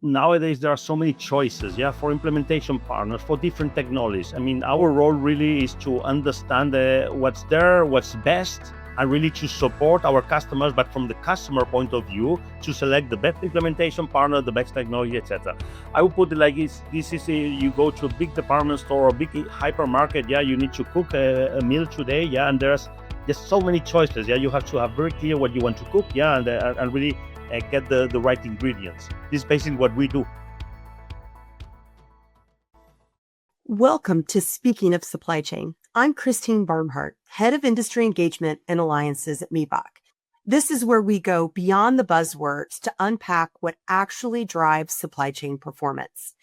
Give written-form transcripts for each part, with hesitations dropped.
nowadays there are so many choices, yeah, for implementation partners, for different technologies. I mean, our role really is to understand what's there, what's best, and really to support our customers, but from the customer point of view, to select the best implementation partner, the best technology, etc. I would put it like this is you go to a big department store or a big hypermarket, yeah, you need to cook a meal today, yeah, and there's so many choices, yeah, you have to have very clear what you want to cook, yeah, and really get the right ingredients. This is basically what we do. Welcome to Speaking of Supply Chain. I'm Christine Bernhardt, Head of Industry Engagement and Alliances at Miebach. This is where we go beyond the buzzwords to unpack what actually drives supply chain performance.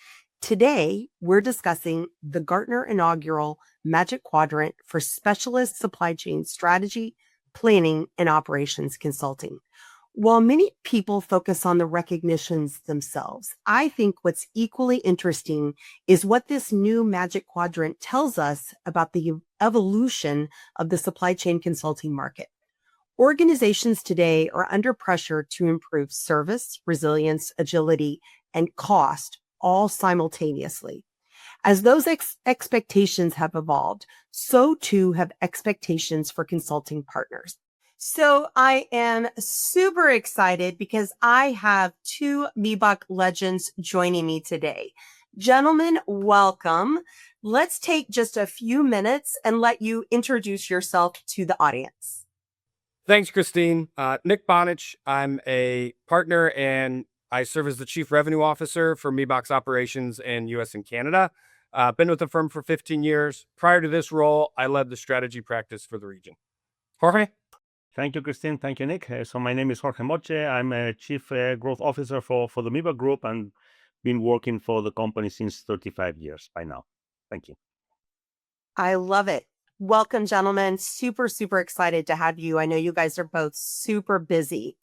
Today, we're discussing the Gartner inaugural Magic Quadrant for specialist supply chain strategy, planning, and operations consulting. While many people focus on the recognitions themselves, I think what's equally interesting is what this new Magic Quadrant tells us about the evolution of the supply chain consulting market. Organizations today are under pressure to improve service, resilience, agility, and cost all simultaneously. As those expectations have evolved, so too have expectations for consulting partners. So I am super excited because I have two Miebach legends joining me today. Gentlemen, welcome. Let's take just a few minutes and let you introduce yourself to the audience. Thanks, Christine. Nick Banich. I'm a partner and I serve as the Chief Revenue Officer for Miebach's operations in US and Canada. Been with the firm for 15 years. Prior to this role, I led the strategy practice for the region. Jorge? Thank you, Christine. Thank you, Nick. So my name is Jorge Motje. I'm a Chief Growth Officer for the Miebach Group and been working for the company since 35 years by now. Thank you. I love it. Welcome, gentlemen. Super, super excited to have you. I know you guys are both super busy.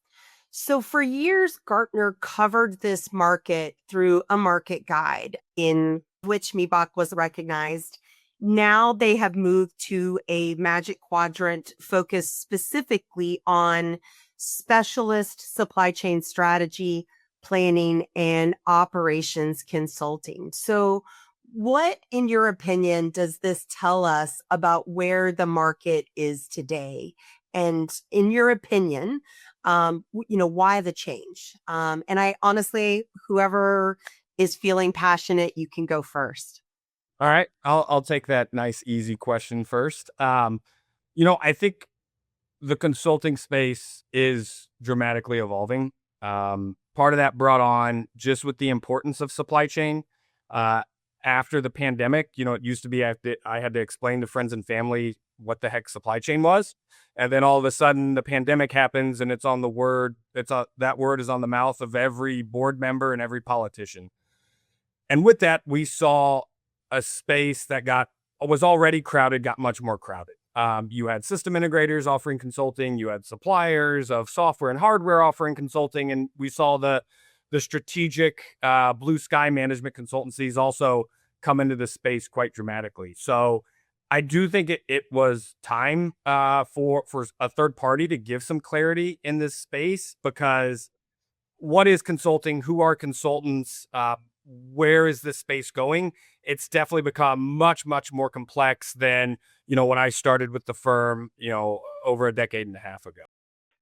So for years, Gartner covered this market through a market guide in which Miebach was recognized. Now they have moved to a Magic Quadrant focused specifically on specialist supply chain strategy, planning, and operations consulting. So what, in your opinion, does this tell us about where the market is today? And in your opinion, why the change? And I honestly, whoever is feeling passionate, you can go first. All right, I'll take that nice, easy question first. I think the consulting space is dramatically evolving. Part of that brought on just with the importance of supply chain. After the pandemic, it used to be I had to explain to friends and family what the heck supply chain was. And then all of a sudden the pandemic happens and that word is on the mouth of every board member and every politician. And with that, we saw a space that was already crowded, got much more crowded. You had system integrators offering consulting, you had suppliers of software and hardware offering consulting, and we saw the strategic blue sky management consultancies also come into the space quite dramatically. So I do think it was time for a third party to give some clarity in this space, because what is consulting? Who are consultants? Where is this space going? It's definitely become much, much more complex than, when I started with the firm, over a decade and a half ago.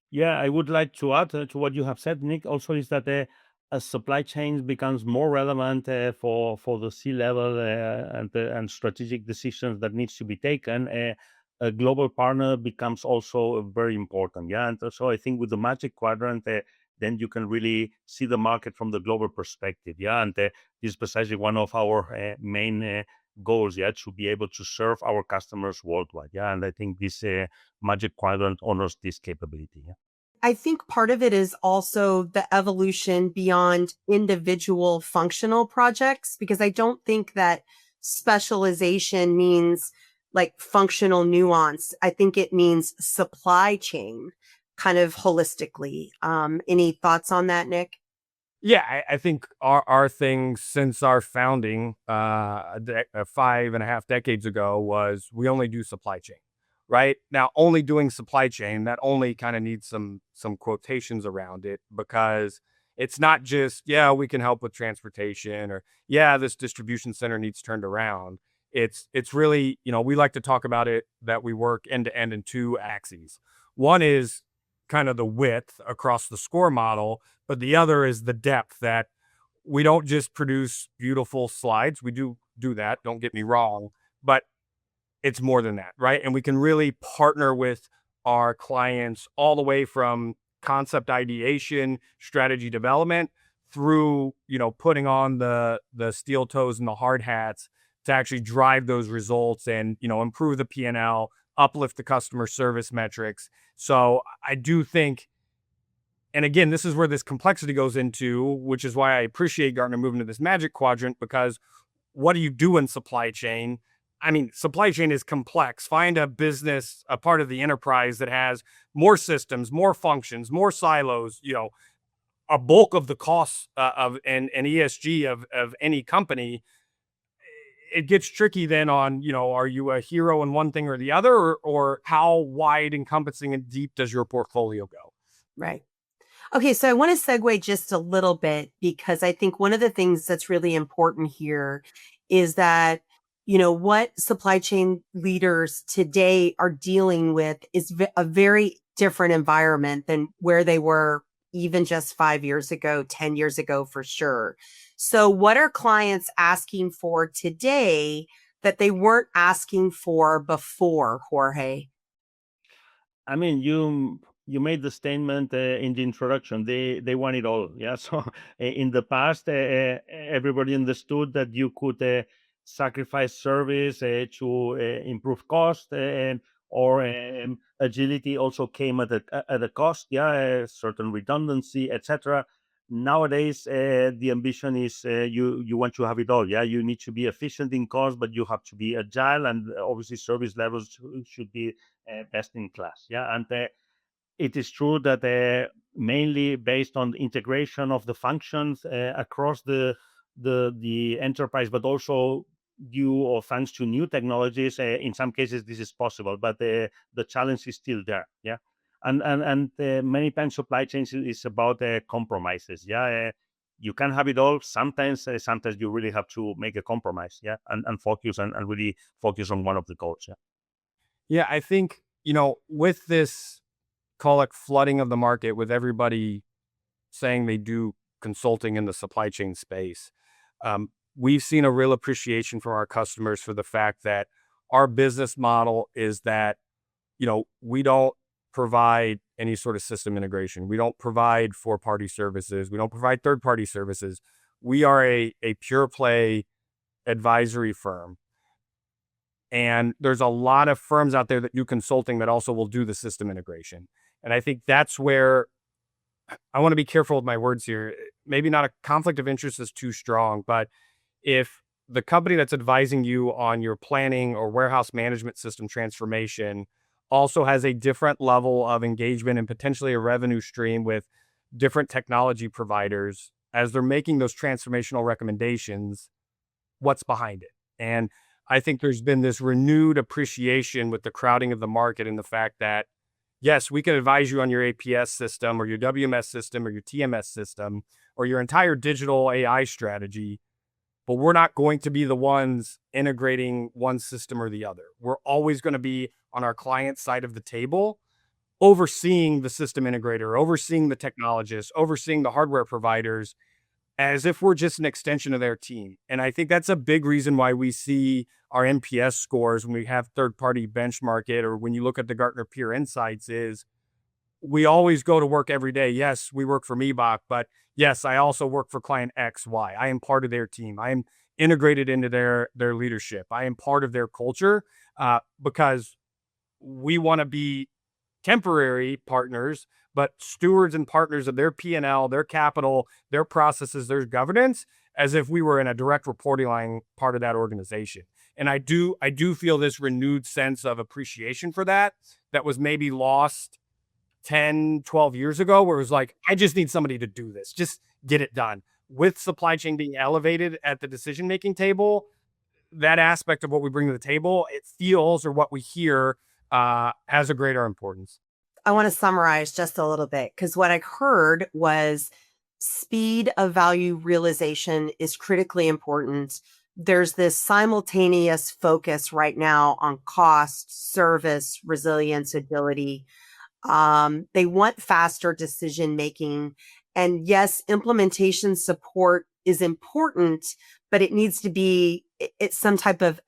Yeah, I would like to add to what you have said, Nick, also is that as supply chain becomes more relevant for the C-level and strategic decisions that needs to be taken, a global partner becomes also very important. Yeah, and so I think with the Magic Quadrant, then you can really see the market from the global perspective. Yeah, and this is precisely one of our main goals. Yeah, to be able to serve our customers worldwide. Yeah, and I think this Magic Quadrant honors this capability. Yeah. I think part of it is also the evolution beyond individual functional projects, because I don't think that specialization means like functional nuance. I think it means supply chain kind of holistically. Any thoughts on that, Nick? Yeah, I think our thing since our founding 5.5 decades ago was we only do supply chain. Right now, only doing supply chain, that only kind of needs some quotations around it, because It's not just, yeah, we can help with transportation, or yeah, this distribution center needs turned around. It's really, we like to talk about it that we work end to end in two axes. One is kind of the width across the score model, but the other is the depth, that we don't just produce beautiful slides. We do that, don't get me wrong, but it's more than that, right? And we can really partner with our clients all the way from concept ideation, strategy development, through, putting on the steel toes and the hard hats to actually drive those results and, improve the P&L, uplift the customer service metrics. So I do think, and again, this is where this complexity goes into, which is why I appreciate Gartner moving to this Magic Quadrant, because what do you do in supply chain? I mean, supply chain is complex. Find a business, a part of the enterprise that has more systems, more functions, more silos, a bulk of the costs of and ESG of any company. It gets tricky then on, are you a hero in one thing or the other, or how wide, encompassing, and deep does your portfolio go? Right. Okay, so I want to segue just a little bit, because I think one of the things that's really important here is that, what supply chain leaders today are dealing with is a very different environment than where they were even just 5 years ago, 10 years ago, for sure. So what are clients asking for today that they weren't asking for before, Jorge? I mean, you made the statement in the introduction. They want it all. Yeah. So in the past, everybody understood that you could sacrifice service to improve cost, or agility also came at a cost. Yeah, certain redundancy, etc. Nowadays, the ambition is you want to have it all. Yeah, you need to be efficient in cost, but you have to be agile, and obviously service levels should be best in class. Yeah, and it is true that mainly based on the integration of the functions across the enterprise, but also due or thanks to new technologies. In some cases, this is possible, but the challenge is still there. Yeah, and many times supply chains is about compromises. Yeah. You can have it all. Sometimes you really have to make a compromise. Yeah, and focus and really focus on one of the goals. Yeah. Yeah, I think, with this, call it flooding of the market, with everybody saying they do consulting in the supply chain space, we've seen a real appreciation from our customers for the fact that our business model is that, we don't provide any sort of system integration. We don't provide four-party services. We don't provide third-party services. We are a pure play advisory firm. And there's a lot of firms out there that do consulting that also will do the system integration. And I think that's where I want to be careful with my words here. Maybe not a conflict of interest is too strong, but if the company that's advising you on your planning or warehouse management system transformation also has a different level of engagement and potentially a revenue stream with different technology providers as they're making those transformational recommendations, what's behind it? And I think there's been this renewed appreciation with the crowding of the market and the fact that, yes, we can advise you on your APS system or your WMS system or your TMS system or your entire digital AI strategy, but we're not going to be the ones integrating one system or the other. We're always going to be on our client side of the table, overseeing the system integrator, overseeing the technologists, overseeing the hardware providers, as if we're just an extension of their team. And I think that's a big reason why we see our NPS scores when we have third-party benchmark it, or when you look at the Gartner Peer Insights, is we always go to work every day. Yes, we work for Miebach, but yes, I also work for client X, Y. I am part of their team. I am integrated into their leadership. I am part of their culture, because we want to be temporary partners, but stewards and partners of their P&L, their capital, their processes, their governance, as if we were in a direct reporting line part of that organization. And I do feel this renewed sense of appreciation for that was maybe lost 10, 12 years ago, where it was like, I just need somebody to do this. Just get it done. With supply chain being elevated at the decision-making table, that aspect of what we bring to the table, it feels, or what we hear, has a greater importance. I want to summarize just a little bit, because what I heard was speed of value realization is critically important. There's this simultaneous focus right now on cost, service, resilience, agility. They want faster decision making. And yes, implementation support is important, but it needs to be it's some type of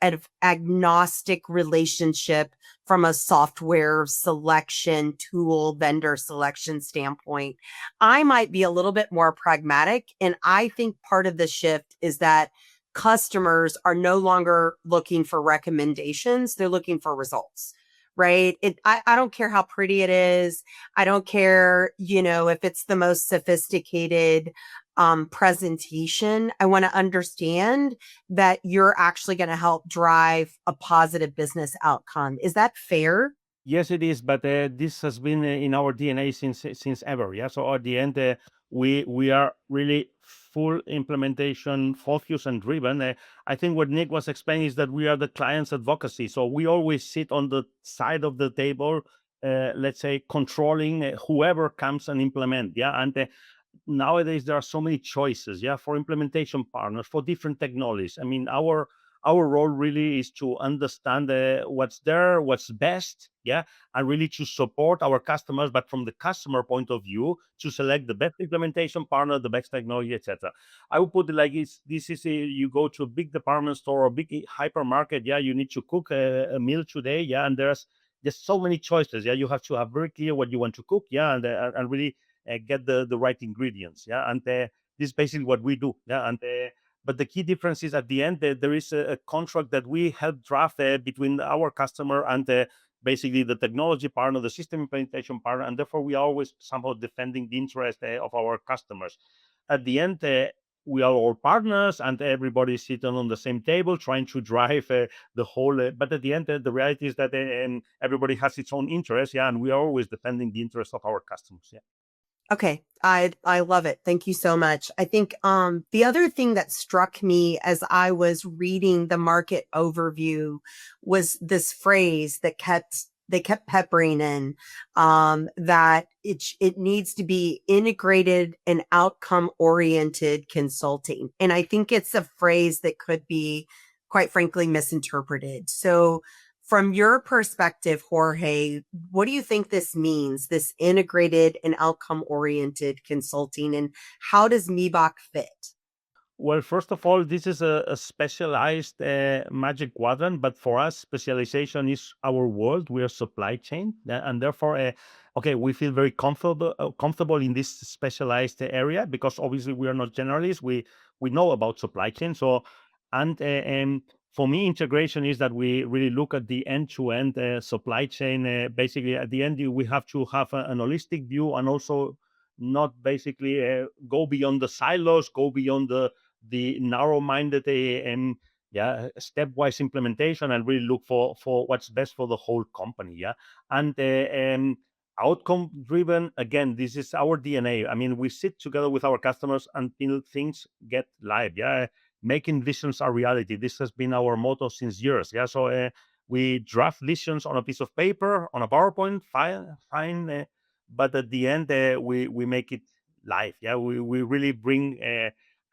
agnostic relationship from a software selection tool vendor selection standpoint. I might be a little bit more pragmatic. And I think part of the shift is that customers are no longer looking for recommendations. They're looking for results, right? I don't care how pretty it is. I don't care, if it's the most sophisticated presentation. I want to understand that you're actually going to help drive a positive business outcome. Is that fair? Yes, it is, but this has been in our DNA since ever. Yeah. So at the end, we are really full implementation focused and driven. I think what Nick was explaining is that we are the client's advocacy. So we always sit on the side of the table, let's say, controlling whoever comes and implement. Yeah, and nowadays there are so many choices, yeah, for implementation partners for different technologies. I mean, our role really is to understand what's there, what's best, yeah, and really to support our customers, but from the customer point of view, to select the best implementation partner, the best technology, etc. I would put it like this is you go to a big department store or big hypermarket, yeah, you need to cook a meal today, yeah, and there's so many choices, yeah, you have to have very clear what you want to cook, yeah, and really get the right ingredients, yeah, and this is basically what we do, yeah, and but the key difference is at the end there is a contract that we help draft between our customer and basically the technology partner, the system implementation partner, and therefore we are always somehow defending the interest of our customers. At the end, we are all partners and everybody is sitting on the same table trying to drive the whole but at the end the reality is that everybody has its own interest, yeah, and we are always defending the interest of our customers, yeah. Okay. I love it. Thank you so much. I think the other thing that struck me as I was reading the market overview was this phrase that they kept peppering in that it needs to be integrated and outcome oriented consulting. And I think it's a phrase that could be quite frankly misinterpreted. So from your perspective, Jorge, what do you think this means, this integrated and outcome oriented consulting, and how does Miebach fit? Well, first of all, this is a specialized magic quadrant, but for us, specialization is our world. We are supply chain, and therefore, okay, we feel very comfortable in this specialized area because obviously we are not generalists. We know about supply chain. So, and for me, integration is that we really look at the end-to-end supply chain. Basically, at the end, we have to have an holistic view and also not basically go beyond the silos, go beyond the narrow-minded and yeah stepwise implementation and really look for what's best for the whole company, yeah, and outcome driven, again, this is our DNA. I mean, we sit together with our customers until things get live, yeah, making visions a reality. This has been our motto since years, yeah. So we draft visions on a piece of paper, on a PowerPoint fine, but at the end we make it live, yeah. We really bring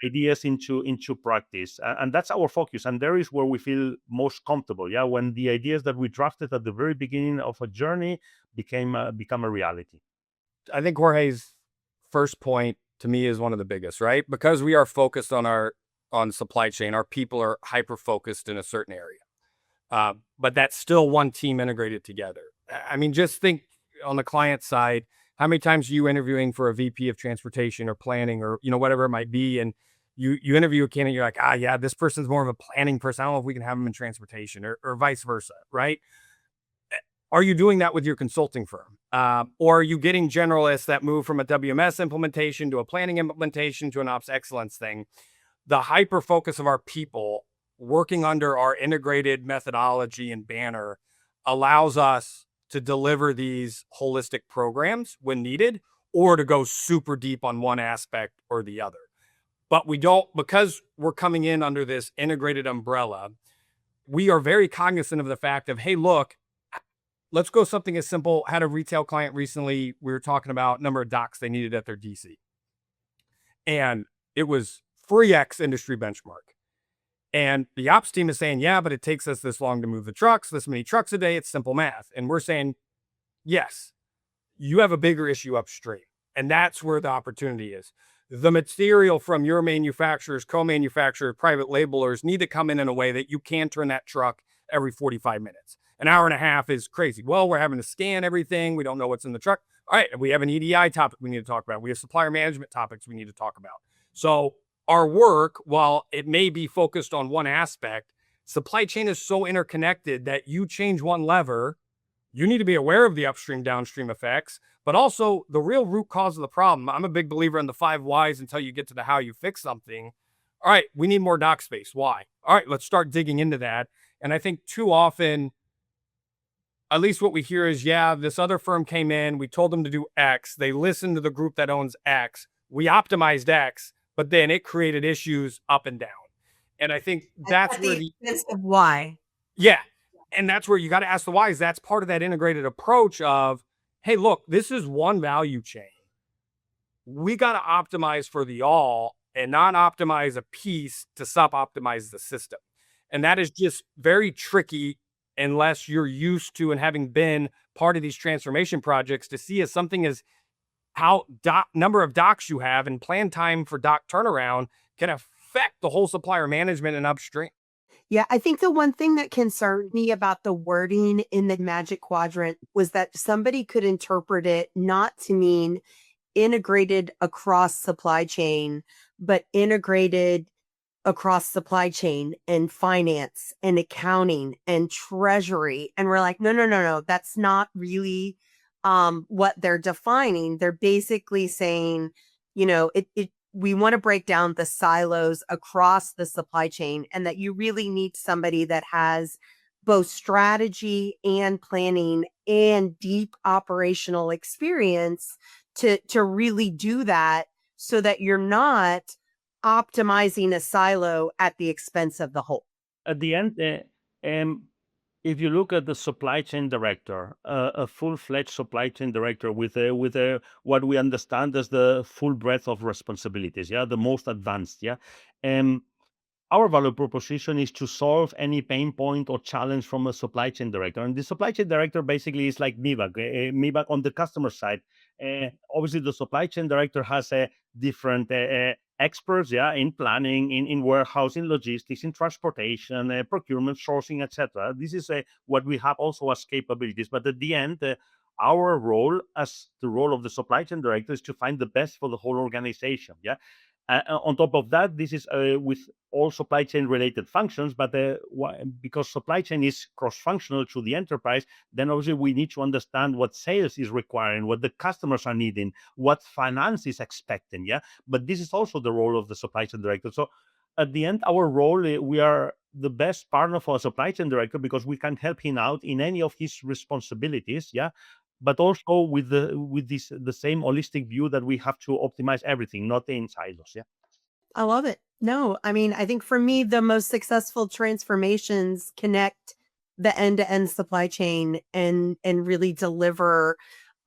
ideas into practice, and that's our focus, and there is where we feel most comfortable, yeah, when the ideas that we drafted at the very beginning of a journey become a reality. I think Jorge's first point to me is one of the biggest, right? Because we are focused on supply chain, our people are hyper focused in a certain area, but that's still one team integrated together. I mean, just think on the client side, how many times are you interviewing for a VP of transportation or planning or whatever it might be, and you interview a candidate, you're like, yeah, this person's more of a planning person. I don't know if we can have them in transportation or vice versa, right? Are you doing that with your consulting firm? Or are you getting generalists that move from a WMS implementation to a planning implementation to an ops excellence thing? The hyper focus of our people working under our integrated methodology and banner allows us to deliver these holistic programs when needed, or to go super deep on one aspect or the other. But we don't, because we're coming in under this integrated umbrella, we are very cognizant of the fact of, hey, look, let's go something as simple. Had a retail client recently, we were talking about number of docks they needed at their DC. And it was 3x industry benchmark. And the ops team is saying, yeah, but it takes us this long to move the trucks, this many trucks a day. It's simple math. And we're saying, yes, you have a bigger issue upstream. And that's where the opportunity is. The material from your manufacturers, co-manufacturers, private labelers need to come in a way that you can turn that truck every 45 minutes. An hour and a half is crazy. Well, we're having to scan everything. We don't know what's in the truck. All right, we have an EDI topic we need to talk about. We have supplier management topics we need to talk about. So our work, while it may be focused on one aspect, supply chain is so interconnected that you change one lever, you need to be aware of the upstream, downstream effects, but also the real root cause of the problem. I'm a big believer in the 5 whys until you get to the how you fix something. All right, we need more dock space. Why? All right, let's start digging into that. And I think too often, at least what we hear is, yeah, this other firm came in, we told them to do X. They listened to the group that owns X. We optimized X, but then it created issues up and down. And I think that's where the expense of why. yeah. And that's where you got to ask the whys. That's part of that integrated approach of, hey, look, this is one value chain. We got to optimize for the all and not optimize a piece to sub-optimize the system. And that is just very tricky unless you're used to and having been part of these transformation projects to see as something as how number of docks you have and plan time for dock turnaround can affect the whole supplier management and upstream. Yeah, I think the one thing that concerned me about the wording in the Magic Quadrant was that somebody could interpret it not to mean integrated across supply chain, but integrated across supply chain and finance and accounting and treasury. And we're like, no, no, no, no, that's not really what they're defining. They're basically saying, we want to break down the silos across the supply chain, and that you really need somebody that has both strategy and planning and deep operational experience to really do that, so that you're not optimizing a silo at the expense of the whole. At the end, if you look at the supply chain director, a full-fledged supply chain director with a what we understand as the full breadth of responsibilities, yeah, the most advanced, yeah. Um, our value proposition is to solve any pain point or challenge from a supply chain director. And the supply chain director basically is like Miebach, Miebach on the customer side. Obviously, the supply chain director has a different experts, yeah, in planning, in warehousing, logistics, in transportation, procurement, sourcing, etc. This is what we have also as capabilities. But at the end, our role as the role of the supply chain director is to find the best for the whole organization. Yeah. On top of that, this is with all supply chain related functions, but because supply chain is cross-functional to the enterprise, then obviously we need to understand what sales is requiring, what the customers are needing, what finance is expecting. Yeah, but this is also the role of the supply chain director. So at the end, our role, we are the best partner for a supply chain director because we can help him out in any of his responsibilities. Yeah, but also with the same holistic view that we have to optimize everything, not in silos. Yeah. I love it. No, I mean, I think for me, the most successful transformations connect the end-to-end supply chain and really deliver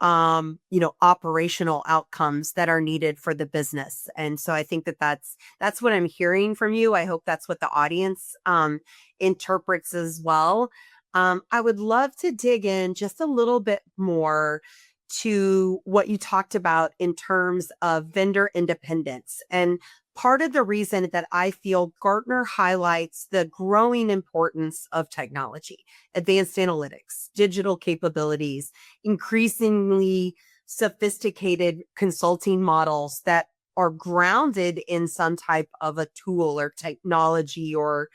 operational outcomes that are needed for the business. And so I think that's what I'm hearing from you. I hope that's what the audience interprets as well. I would love to dig in just a little bit more to what you talked about in terms of vendor independence. And part of the reason that I feel Gartner highlights the growing importance of technology, advanced analytics, digital capabilities, increasingly sophisticated consulting models that are grounded in some type of a tool or technology or,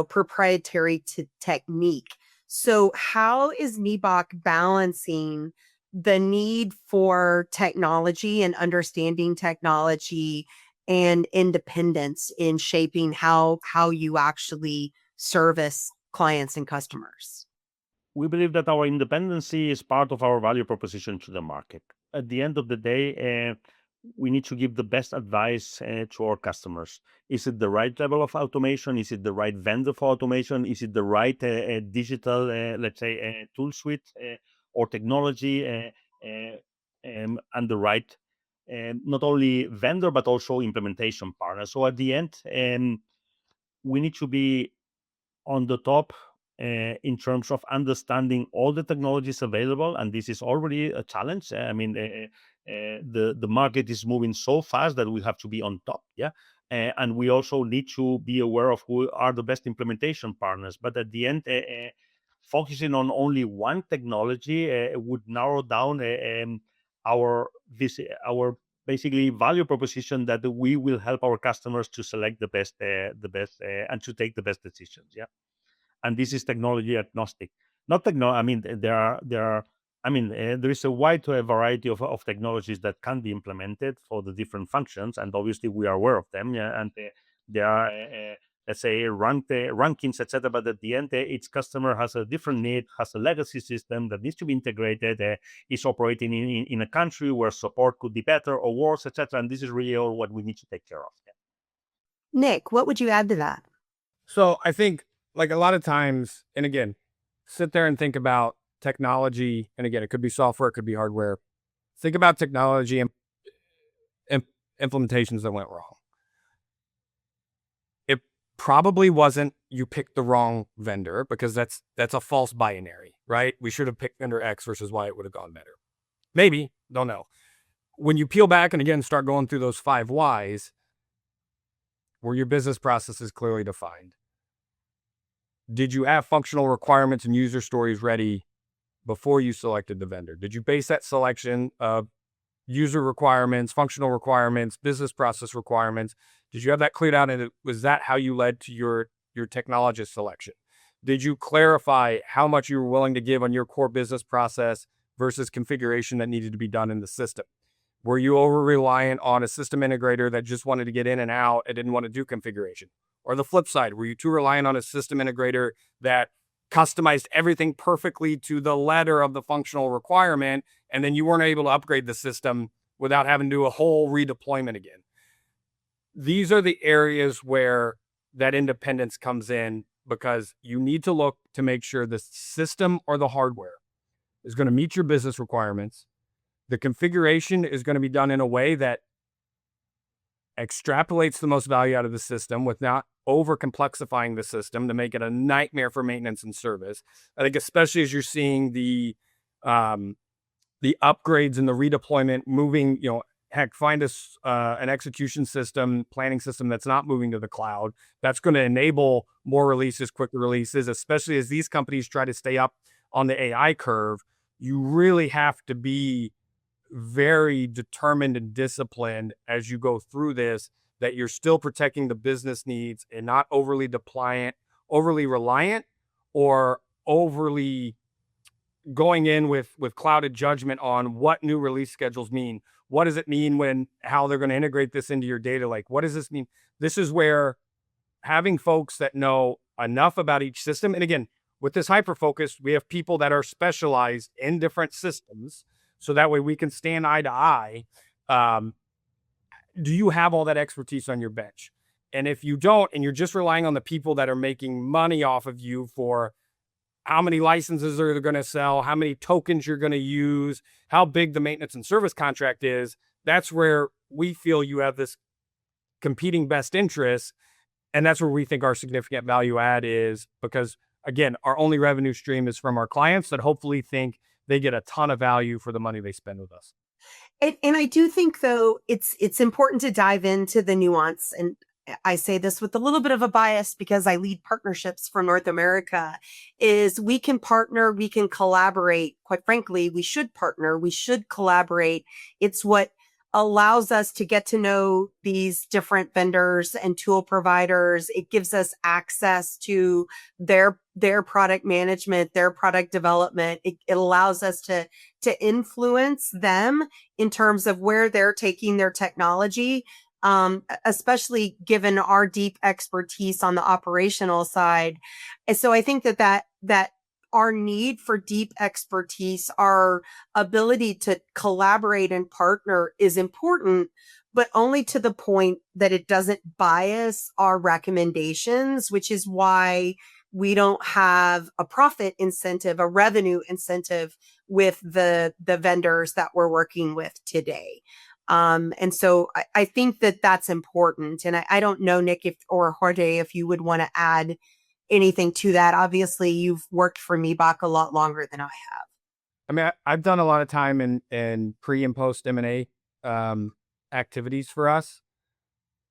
proprietary technique. So how is Miebach balancing the need for technology and understanding technology and independence in shaping how you actually service clients and customers? We believe that our independency is part of our value proposition to the market. At the end of the day, we need to give the best advice to our customers. Is it the right level of automation? Is it the right vendor for automation? Is it the right digital, let's say, tool suite or technology and the right not only vendor but also implementation partner. So at the end, we need to be on the top in terms of understanding all the technologies available, and this is already a challenge. I mean, the market is moving so fast that we have to be on top. Yeah. And we also need to be aware of who are the best implementation partners. But at the end, focusing on only one technology would narrow down our our basically value proposition, that we will help our customers to select the best, and to take the best decisions. Yeah. And this is technology agnostic. Not techno. I mean, there are. I mean, there is a wide variety of technologies that can be implemented for the different functions, and obviously we are aware of them. Yeah, and there are, let's say, rankings, etc. But at the end, each customer has a different need, has a legacy system that needs to be integrated, is operating in a country where support could be better or worse, etc. And this is really all what we need to take care of. Yeah. Nick, what would you add to that? So I think, like, a lot of times, and again, sit there and think about technology. And again, it could be software, it could be hardware. Think about technology and implementations that went wrong. It probably wasn't you picked the wrong vendor, because that's a false binary, right? We should have picked vendor X versus Y, it would have gone better. Maybe, don't know. When you peel back and again start going through those 5 whys, were your business processes clearly defined? Did you have functional requirements and user stories ready before you selected the vendor? Did you base that selection of user requirements, functional requirements, business process requirements? Did you have that cleared out? And was that how you led to your technologist selection? Did you clarify how much you were willing to give on your core business process versus configuration that needed to be done in the system? Were you over reliant on a system integrator that just wanted to get in and out and didn't want to do configuration? Or the flip side, were you too reliant on a system integrator that customized everything perfectly to the letter of the functional requirement, and then you weren't able to upgrade the system without having to do a whole redeployment again? These are the areas where that independence comes in, because you need to look to make sure the system or the hardware is going to meet your business requirements. The configuration is going to be done in a way that extrapolates the most value out of the system without over complexifying the system to make it a nightmare for maintenance and service. I think especially as you're seeing the upgrades and the redeployment moving, heck, find us an execution system, planning system that's not moving to the cloud. That's going to enable more releases, quicker releases, especially as these companies try to stay up on the AI curve. You really have to be very determined and disciplined as you go through this, that you're still protecting the business needs and not overly reliant, or overly going in with clouded judgment on what new release schedules mean. What does it mean how they're going to integrate this into your data? Like, what does this mean? This is where having folks that know enough about each system, and again, with this hyper focus, we have people that are specialized in different systems, so that way we can stand eye to eye. Do you have all that expertise on your bench? And if you don't, and you're just relying on the people that are making money off of you for how many licenses they're going to sell, how many tokens you're going to use, how big the maintenance and service contract is, that's where we feel you have this competing best interests. And that's where we think our significant value add is, because again, our only revenue stream is from our clients that hopefully think they get a ton of value for the money they spend with us. And I do think, though, it's important to dive into the nuance. And I say this with a little bit of a bias because I lead partnerships for North America, is we can partner, we can collaborate. Quite frankly, we should partner, we should collaborate. It's what allows us to get to know these different vendors and tool providers. It gives us access to their product management, their product development. It allows us to influence them in terms of where they're taking their technology, especially given our deep expertise on the operational side. And so I think that our need for deep expertise, our ability to collaborate and partner is important, but only to the point that it doesn't bias our recommendations, which is why we don't have a profit incentive, a revenue incentive with the vendors that we're working with today. And so I think that that's important. And I don't know, Nick, or Jorge, if you would want to add anything to that. Obviously, you've worked for Miebach a lot longer than I have. I mean, I've done a lot of time in pre and post M&A activities for us.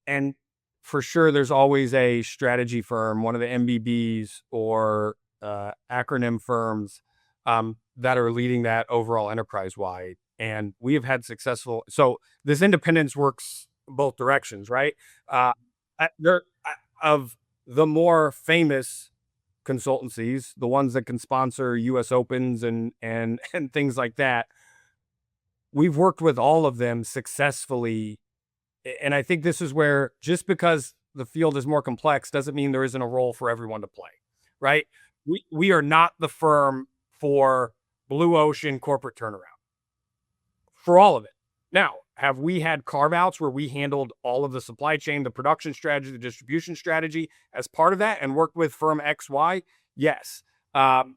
And for sure, there's always a strategy firm, one of the MBBs or acronym firms that are leading that overall enterprise wide. And we have had successful. So this independence works both directions, right? Of the more famous consultancies, the ones that can sponsor U.S. Opens and and things like that, we've worked with all of them successfully. And I think this is where, just because the field is more complex doesn't mean there isn't a role for everyone to play, right? We are not the firm for blue ocean corporate turnaround for all of it. Now, have we had carve outs where we handled all of the supply chain, the production strategy, the distribution strategy as part of that and worked with firm XY? Yes.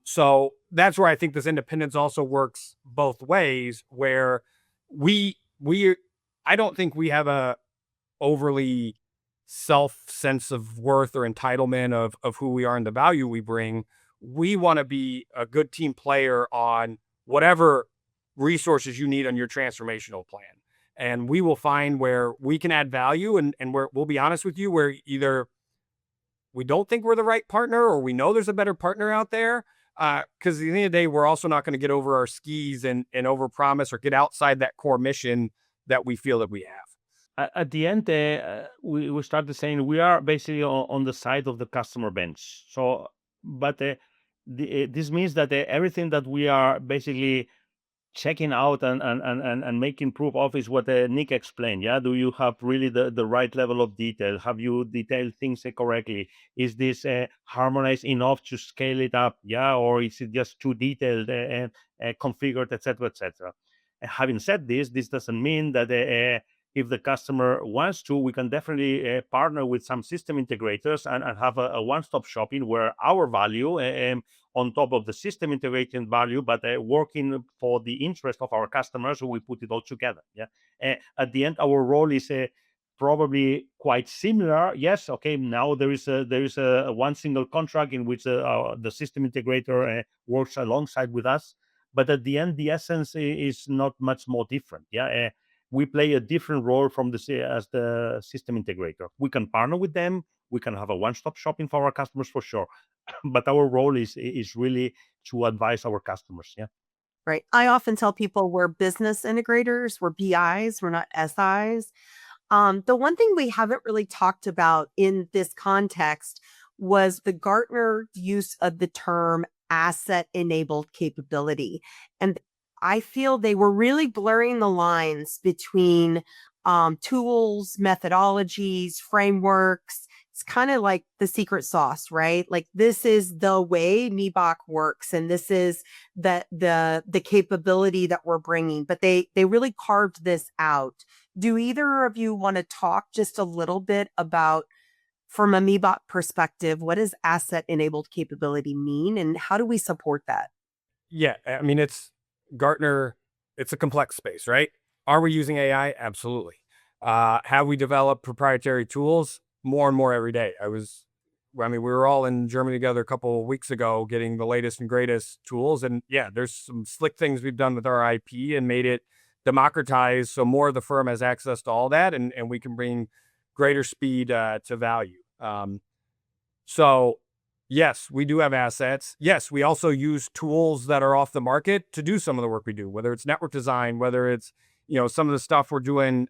So that's where I think this independence also works both ways, where we I don't think we have a overly self sense of worth or entitlement of who we are and the value we bring. We want to be a good team player on whatever resources you need on your transformational plan. And we will find where we can add value, and where we'll be honest with you, where either we don't think we're the right partner or we know there's a better partner out there. Because at the end of the day, we're also not going to get over our skis and overpromise or get outside that core mission that we feel that we have. At the end, we started saying we are basically on the side of the customer bench. So, but this means that everything that we are basically checking out and making proof of is what Nick explained. Yeah, do you have really the right level of detail? Have you detailed things correctly? Is this harmonized enough to scale it up? Yeah, or is it just too detailed and configured, etc., etc. Having said this doesn't mean that if the customer wants to, we can definitely partner with some system integrators and have a one-stop shopping where our value on top of the system integration value, but working for the interest of our customers, so we put it all together. Yeah. At the end, our role is probably quite similar. Yes. Okay. Now there is a one single contract in which the system integrator works alongside with us, but at the end, the essence is not much more different. Yeah. We play a different role from as the system integrator. We can partner with them. We can have a one-stop shopping for our customers for sure, but our role is really to advise our customers. Yeah. Right. I often tell people we're business integrators, we're BIs, we're not SIs. The one thing we haven't really talked about in this context was the Gartner use of the term asset enabled capability. And I feel they were really blurring the lines between tools, methodologies, frameworks. It's kind of like the secret sauce, right? Like, this is the way Miebach works, and this is the capability that we're bringing. But they really carved this out. Do either of you want to talk just a little bit about, from a Miebach perspective, what does asset enabled capability mean, and how do we support that? Yeah, I mean, it's Gartner. It's a complex space, right? Are we using AI? Absolutely. Have we developed proprietary tools? More and more every day. We were all in Germany together a couple of weeks ago getting the latest and greatest tools. And yeah, there's some slick things we've done with our IP and made it democratized, so more of the firm has access to all that, and we can bring greater speed to value. So yes, we do have assets. Yes, we also use tools that are off the market to do some of the work we do, whether it's network design, whether it's some of the stuff we're doing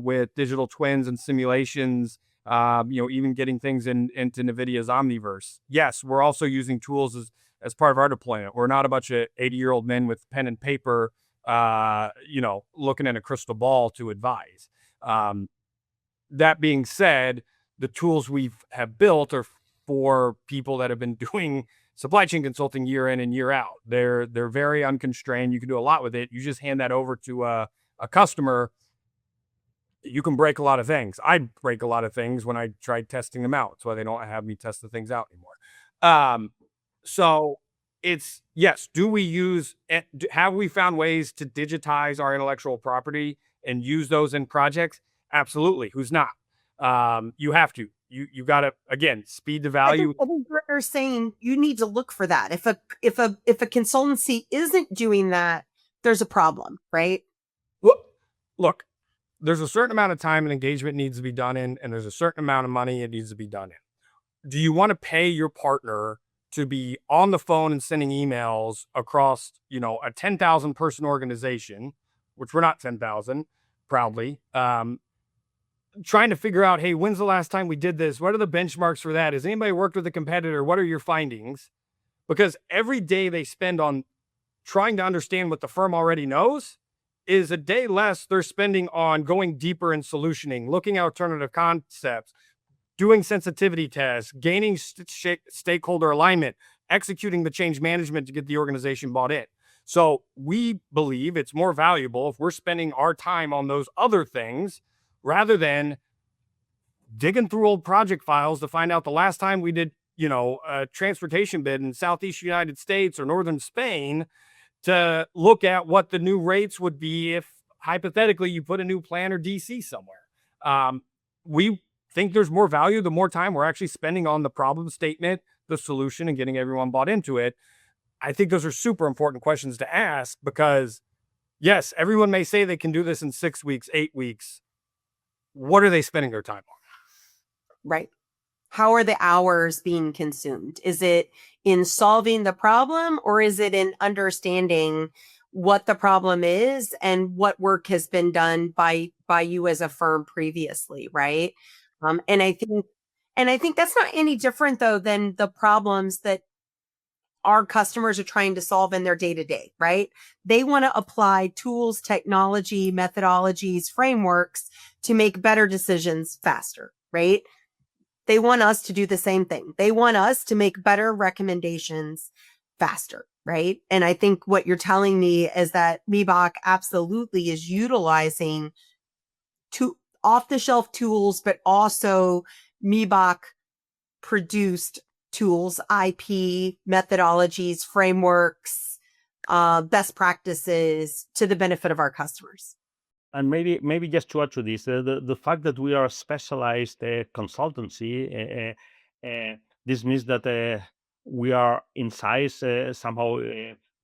with digital twins and simulations, even getting things into NVIDIA's Omniverse. Yes, we're also using tools as part of our deployment. We're not a bunch of 80-year-old men with pen and paper, looking at a crystal ball to advise. That being said, the tools we have built are for people that have been doing supply chain consulting year in and year out. They're very unconstrained. You can do a lot with it. You just hand that over to a customer. You can break a lot of things. I break a lot of things when I tried testing them out. That's why they don't have me test the things out anymore. So it's, yes, have we found ways to digitize our intellectual property and use those in projects? Absolutely. Who's not? You have to. You got to, again, speed to value. I think you're saying you need to look for that. If a consultancy isn't doing that, there's a problem, right? Look, there's a certain amount of time and engagement needs to be done in, and there's a certain amount of money it needs to be done in. Do you want to pay your partner to be on the phone and sending emails across, a 10,000 person organization, which we're not 10,000, proudly, trying to figure out, hey, when's the last time we did this? What are the benchmarks for that? Has anybody worked with a competitor? What are your findings? Because every day they spend on trying to understand what the firm already knows is a day less they're spending on going deeper in solutioning, looking at alternative concepts, doing sensitivity tests, gaining stakeholder alignment, executing the change management to get the organization bought in. So we believe it's more valuable if we're spending our time on those other things rather than digging through old project files to find out the last time we did, a transportation bid in Southeast United States or Northern Spain to look at what the new rates would be if hypothetically you put a new plan or DC somewhere. We think there's more value the more time we're actually spending on the problem statement, the solution, and getting everyone bought into it. I think those are super important questions to ask because, yes, everyone may say they can do this in 6 weeks, 8 weeks. What are they spending their time on? Right. How are the hours being consumed? Is it in solving the problem or is it in understanding what the problem is and what work has been done by you as a firm previously, right? And I think that's not any different though than the problems that our customers are trying to solve in their day-to-day, right? They want to apply tools, technology, methodologies, frameworks to make better decisions faster, right? They want us to do the same thing. They want us to make better recommendations faster, right? And I think what you're telling me is that Miebach absolutely is utilizing off-the-shelf tools, but also Miebach produced tools, IP, methodologies, frameworks, best practices to the benefit of our customers. And maybe just to add to this, the fact that we are a specialized consultancy, this means that we are in size somehow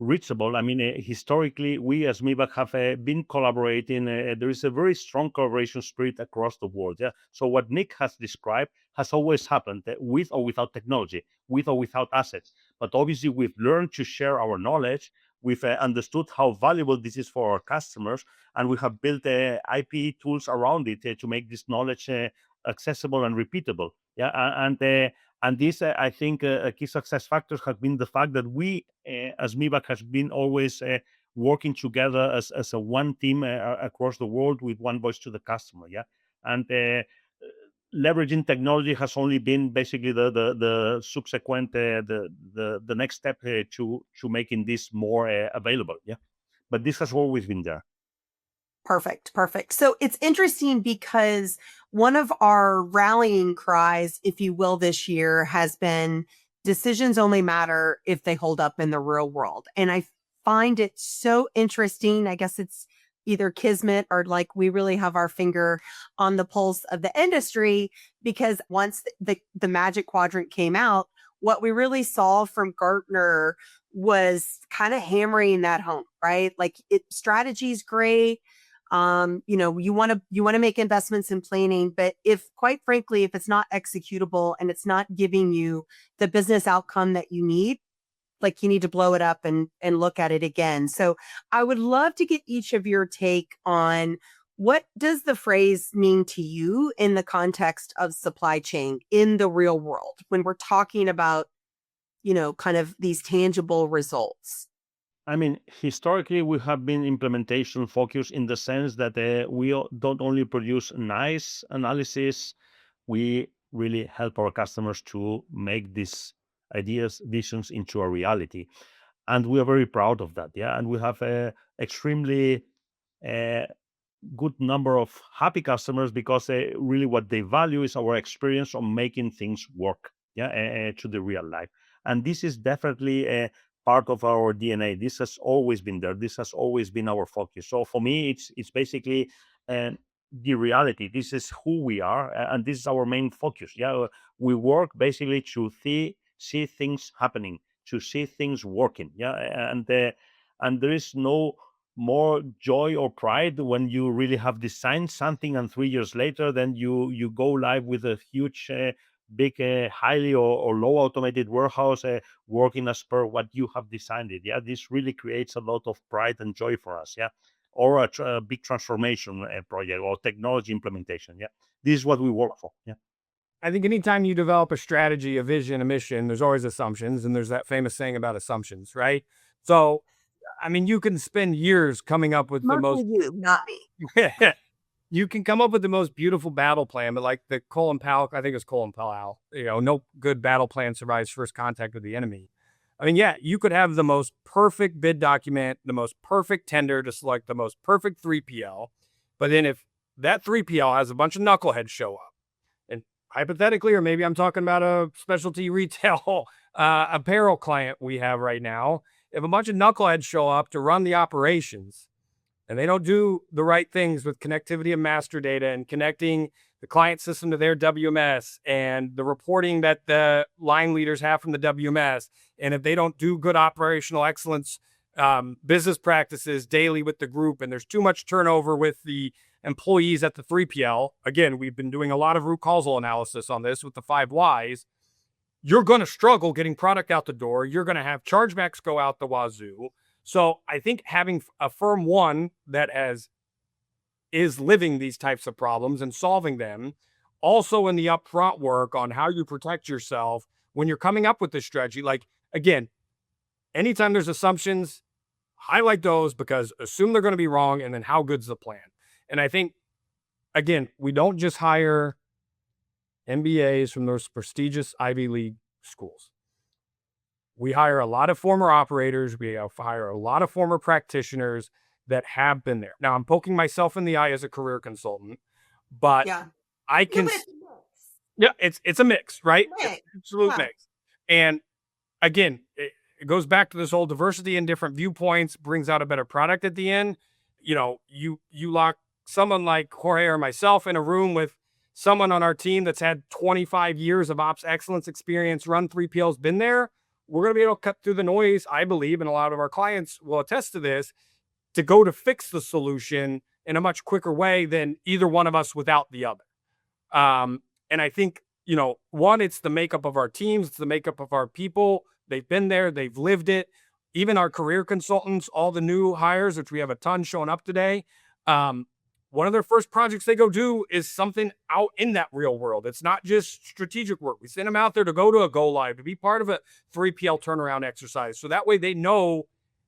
reachable. I mean, historically, we as Miebach have been collaborating. There is a very strong collaboration spirit across the world. Yeah. So what Nick has described has always happened with or without technology, with or without assets. But obviously, we've learned to share our knowledge. We've understood how valuable this is for our customers, and we have built IP tools around it to make this knowledge accessible and repeatable. Yeah, and this I think key success factors have been the fact that we, as Miebach, has been always working together as a one team across the world with one voice to the customer. Yeah, and leveraging technology has only been basically the subsequent the next step to making this more available. Yeah, but this has always been there. Perfect. So it's interesting because one of our rallying cries, if you will, this year has been decisions only matter if they hold up in the real world. And I find it so interesting. I guess it's either kismet or like we really have our finger on the pulse of the industry, because once the Magic Quadrant came out, what we really saw from Gartner was kind of hammering that home, right? Like strategy is great. You want to make investments in planning, but quite frankly, if it's not executable and it's not giving you the business outcome that you need, like you need to blow it up and look at it again. So I would love to get each of your take on what does the phrase mean to you in the context of supply chain in the real world when we're talking about, kind of these tangible results. I mean, historically, we have been implementation focused in the sense that we don't only produce nice analysis, we really help our customers to make these ideas, visions into a reality. And we are very proud of that. Yeah. And we have a extremely good number of happy customers because really what they value is our experience on making things work, yeah, to the real life. And this is definitely a part of our DNA. This has always been there. This has always been our focus. So for me, it's basically and the reality. This is who we are, and this is our main focus. Yeah, we work basically to see things happening, to see things working. Yeah, and there is no more joy or pride when you really have designed something, and 3 years later, then you go live with a huge, big, highly or low automated warehouse, working as per what you have designed it. Yeah, this really creates a lot of pride and joy for us. Yeah, or a big transformation project or technology implementation. Yeah, this is what we work for. Yeah. I think anytime you develop a strategy, a vision, a mission, there's always assumptions. And there's that famous saying about assumptions, right? So, I mean, you can spend years coming up with the most, Mostly you, not me. you can come up with the most beautiful battle plan, but like the Colin Powell, I think it's Colin Powell, no good battle plan survives first contact with the enemy. I mean, yeah, you could have the most perfect bid document, the most perfect tender to select the most perfect 3PL. But then if that 3PL has a bunch of knuckleheads show up, and hypothetically, or maybe I'm talking about a specialty retail apparel client we have right now, if a bunch of knuckleheads show up to run the operations, and they don't do the right things with connectivity of master data and connecting the client system to their WMS and the reporting that the line leaders have from the WMS, and if they don't do good operational excellence business practices daily with the group, and there's too much turnover with the employees at the 3PL, again, we've been doing a lot of root causal analysis on this with the 5 Ys, you're going to struggle getting product out the door. You're going to have chargebacks go out the wazoo. So I think having a firm one that is living these types of problems and solving them, also in the upfront work on how you protect yourself when you're coming up with this strategy. Like, again, anytime there's assumptions, highlight those, because assume they're going to be wrong, and then how good's the plan? And I think, again, we don't just hire MBAs from those prestigious Ivy League schools. We hire a lot of former operators. We hire a lot of former practitioners that have been there. Now, I'm poking myself in the eye as a career consultant, but Yeah. I can. No, Yeah, it's a mix, right? Mix. It's an absolute mix. And again, it goes back to this whole diversity and different viewpoints brings out a better product at the end. You lock someone like Jorge or myself in a room with someone on our team that's had 25 years of ops excellence experience, run 3PLs, been there. We're going to be able to cut through the noise, I believe, and a lot of our clients will attest to this, to go to fix the solution in a much quicker way than either one of us without the other. And I think, one, it's the makeup of our teams, it's the makeup of our people. They've been there, they've lived it. Even our career consultants, all the new hires, which we have a ton showing up today, one of their first projects they go do is something out in that real world. It's not just strategic work. We send them out there to go to a go live, to be part of a 3PL turnaround exercise. So that way they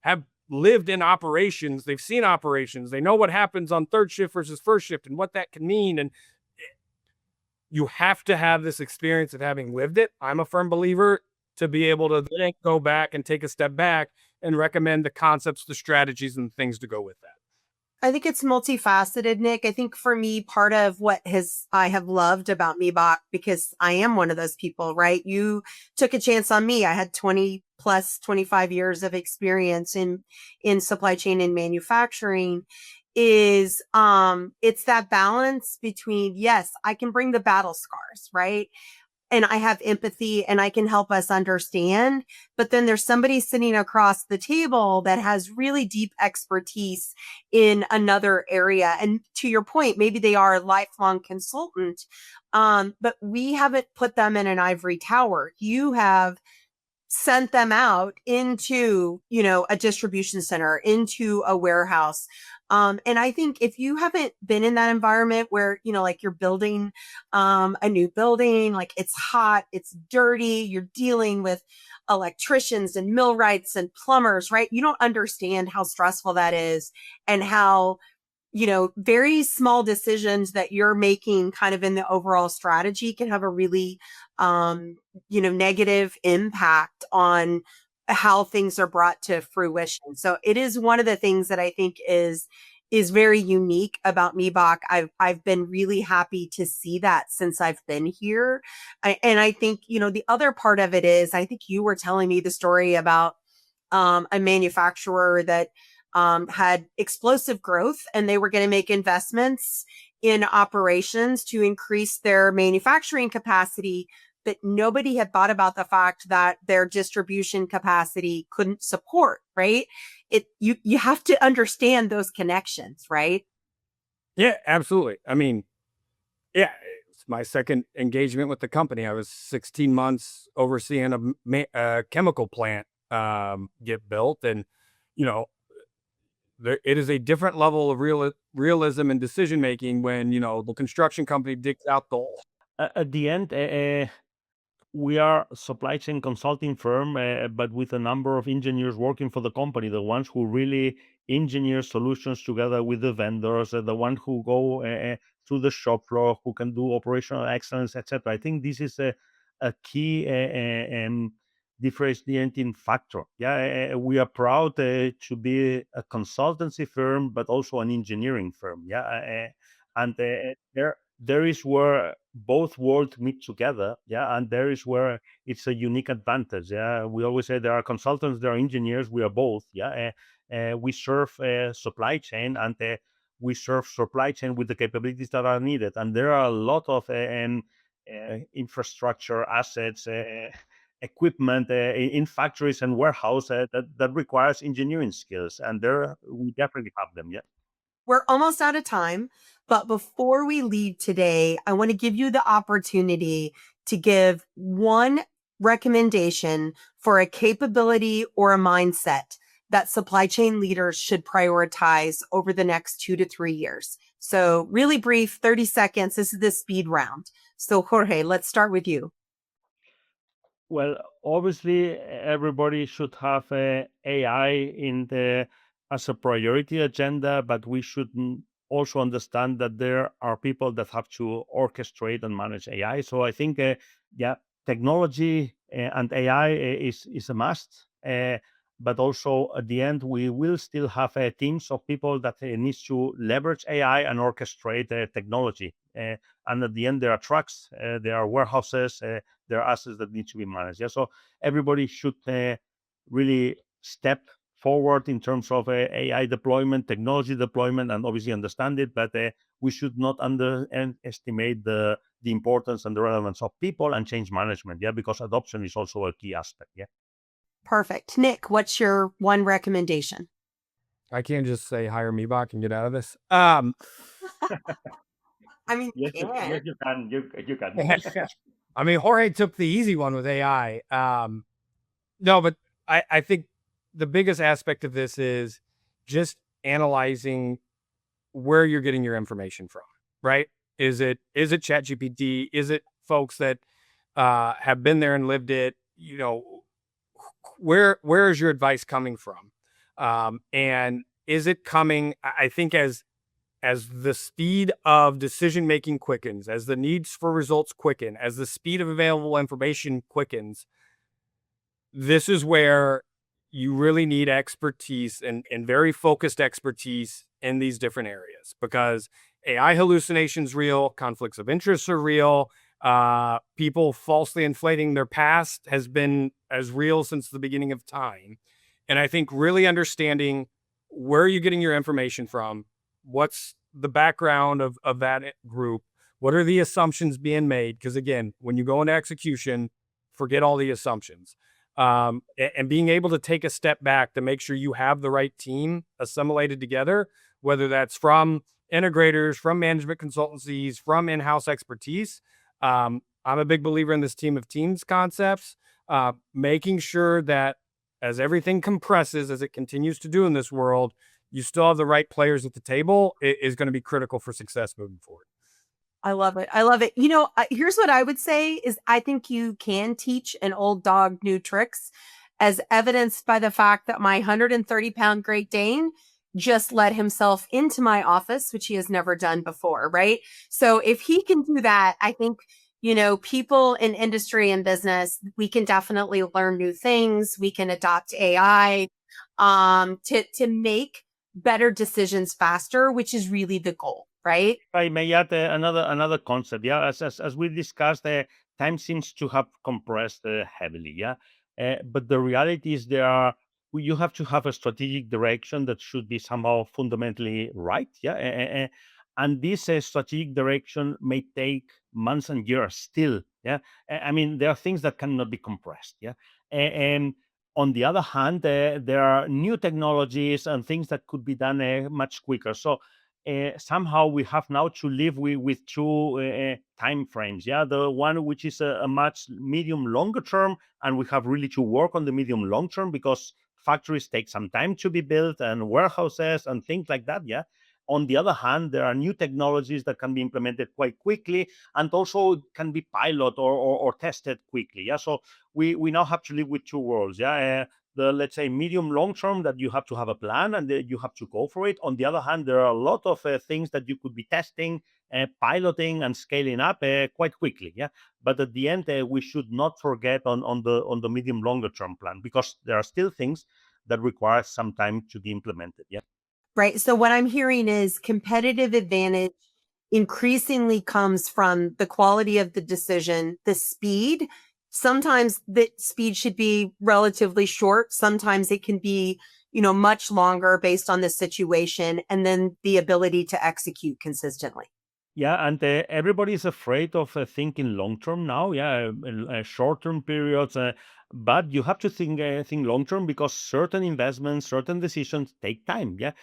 have lived in operations. They've seen operations. They know what happens on third shift versus first shift and what that can mean. And you have to have this experience of having lived it. I'm a firm believer to be able to then go back and take a step back and recommend the concepts, the strategies, and things to go with that. I think it's multifaceted, Nick. I think for me, part of what I have loved about Miebach, because I am one of those people, right? You took a chance on me. I had 25 years of experience in supply chain and manufacturing. It's that balance between, yes, I can bring the battle scars, right? And I have empathy and I can help us understand. But then there's somebody sitting across the table that has really deep expertise in another area. And to your point, maybe they are a lifelong consultant, but we haven't put them in an ivory tower. You have sent them out into, a distribution center, into a warehouse. And I think if you haven't been in that environment where, like you're building a new building, like it's hot, it's dirty, you're dealing with electricians and millwrights and plumbers, right? You don't understand how stressful that is and how, very small decisions that you're making kind of in the overall strategy can have a really, negative impact on how things are brought to fruition. So it is one of the things that I think is very unique about Miebach. I've been really happy to see that since I've been here. And I think, the other part of it is, I think you were telling me the story about a manufacturer that had explosive growth, and they were going to make investments in operations to increase their manufacturing capacity. But nobody had thought about the fact that their distribution capacity couldn't support, right? You have to understand those connections, right? Yeah, absolutely. I mean, yeah, it's my second engagement with the company. I was 16 months overseeing a chemical plant get built, and you know, it is a different level of realism and decision making when the construction company digs out the hole. At the end, we are a supply chain consulting firm, but with a number of engineers working for the company, the ones who really engineer solutions together with the vendors, the ones who go through the shop floor, who can do operational excellence, etc. I think this is a key differentiating factor. Yeah, we are proud to be a consultancy firm, but also an engineering firm. Yeah, and there is where both worlds meet together. Yeah, and there is where it's a unique advantage. Yeah, we always say there are consultants, there are engineers, we are both. Yeah, we serve supply chain, and we serve supply chain with the capabilities that are needed, and there are a lot of infrastructure assets, equipment in factories and warehouse that requires engineering skills, and there we definitely have them. Yeah. We're almost out of time, but before we leave today, I want to give you the opportunity to give one recommendation for a capability or a mindset that supply chain leaders should prioritize over the next 2 to 3 years. So really brief, 30 seconds. This is the speed round. So Jorge, let's start with you. Well, obviously, everybody should have AI in the as a priority agenda, but we should also understand that there are people that have to orchestrate and manage AI. So I think, yeah, technology and AI is a must. But also at the end, we will still have teams of people that needs to leverage AI and orchestrate technology. And at the end, there are trucks, there are warehouses. There are assets that need to be managed. Yeah, so everybody should really step forward in terms of AI deployment, technology deployment, and obviously understand it. But we should not underestimate the importance and the relevance of people and change management. Yeah, because adoption is also a key aspect. Yeah. Perfect. Nick, what's your one recommendation? I can't just say hire Miebach and get out of this. I mean, Yes, you yes, can. you can. You can. I mean, Jorge took the easy one with AI. No, but I think the biggest aspect of this is just analyzing where you're getting your information from, right? Is it ChatGPT? Is it folks that have been there and lived it? Where is your advice coming from? And is it coming? I think as the speed of decision making quickens, as the needs for results quicken, as the speed of available information quickens, this is where you really need expertise and very focused expertise in these different areas, because AI hallucinations real, conflicts of interest are real, people falsely inflating their past has been as real since the beginning of time. And I think really understanding where you're getting your information from, what's the background of that group, what are the assumptions being made? Because again, when you go into execution, forget all the assumptions. And being able to take a step back to make sure you have the right team assimilated together, whether that's from integrators, from management consultancies, from in-house expertise. I'm a big believer in this team of teams concepts, making sure that as everything compresses, as it continues to do in this world, you still have the right players at the table is going to be critical for success moving forward. I love it. I love it. Here's what I would say is I think you can teach an old dog new tricks, as evidenced by the fact that my 130-pound Great Dane just let himself into my office, which he has never done before, right? So if he can do that, I think, people in industry and business, we can definitely learn new things. We can adopt AI to make better decisions faster, which is really the goal, right? I may add another concept. Yeah, as we discussed, time seems to have compressed heavily. Yeah, but the reality is there are you have to have a strategic direction that should be somehow fundamentally right. Yeah. And this strategic direction may take months and years still. Yeah. I mean, there are things that cannot be compressed. Yeah. And on the other hand, there are new technologies and things that could be done much quicker. So somehow we have now to live with two time frames. Yeah, the one which is a much medium longer term, and we have really to work on the medium long term because factories take some time to be built and warehouses and things like that. Yeah. On the other hand, there are new technologies that can be implemented quite quickly and also can be pilot or tested quickly. Yeah. So we now have to live with two worlds. Yeah. The, let's say, medium long term, that you have to have a plan and you have to go for it. On the other hand, there are a lot of things that you could be testing, piloting and scaling up quite quickly. Yeah, but at the end, we should not forget on the medium longer term plan, because there are still things that require some time to be implemented. Yeah. Right. So what I'm hearing is competitive advantage increasingly comes from the quality of the decision, the speed. Sometimes the speed should be relatively short. Sometimes it can be, much longer based on the situation, and then the ability to execute consistently. Yeah, and everybody is afraid of thinking long term now. Yeah, short term periods, but you have to think long term, because certain investments, certain decisions take time. Yeah,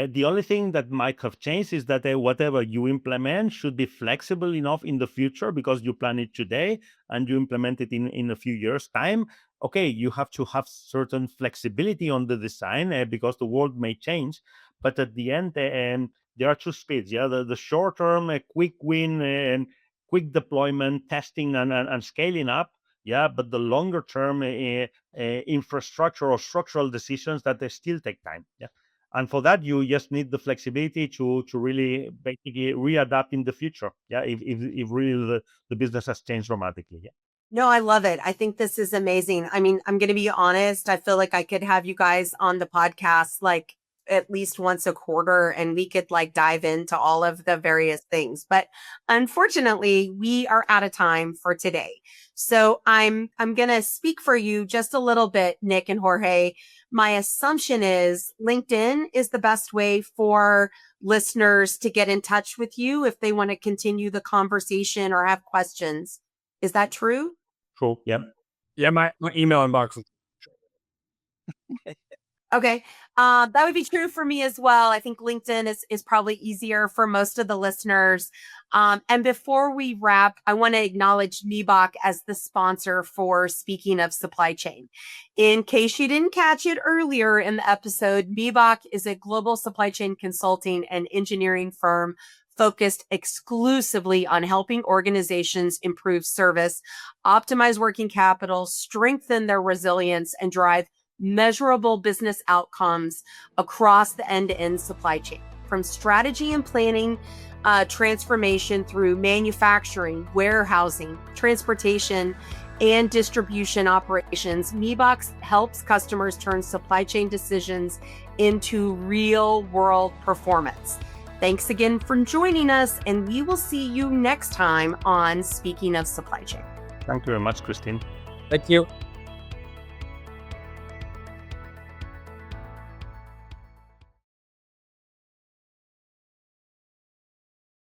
the only thing that might have changed is that whatever you implement should be flexible enough in the future, because you plan it today and you implement it in a few years' time. Okay, you have to have certain flexibility on the design because the world may change, but at the end. There are two speeds. Yeah, the short term, a quick win and quick deployment, testing and scaling up. Yeah, but the longer term infrastructure or structural decisions that they still take time. Yeah, and for that you just need the flexibility to really basically readapt in the future. Yeah, if really the business has changed dramatically. Yeah. No, I love it. I think this is amazing. I mean, I'm going to be honest. I feel like I could have you guys on the podcast like at least once a quarter, and we could like dive into all of the various things. But unfortunately, we are out of time for today. So I'm going to speak for you just a little bit, Nick and Jorge. My assumption is LinkedIn is the best way for listeners to get in touch with you if they want to continue the conversation or have questions. Is that true? True. Yeah. Yeah, my email inbox. Okay. That would be true for me as well. I think LinkedIn is probably easier for most of the listeners. And before we wrap, I want to acknowledge Miebach as the sponsor for Speaking of Supply Chain. In case you didn't catch it earlier in the episode, Miebach is a global supply chain consulting and engineering firm focused exclusively on helping organizations improve service, optimize working capital, strengthen their resilience, and drive measurable business outcomes across the end-to-end supply chain. From strategy and planning, transformation through manufacturing, warehousing, transportation, and distribution operations, Miebach helps customers turn supply chain decisions into real-world performance. Thanks again for joining us, and we will see you next time on Speaking of Supply Chain. Thank you very much, Christine. Thank you.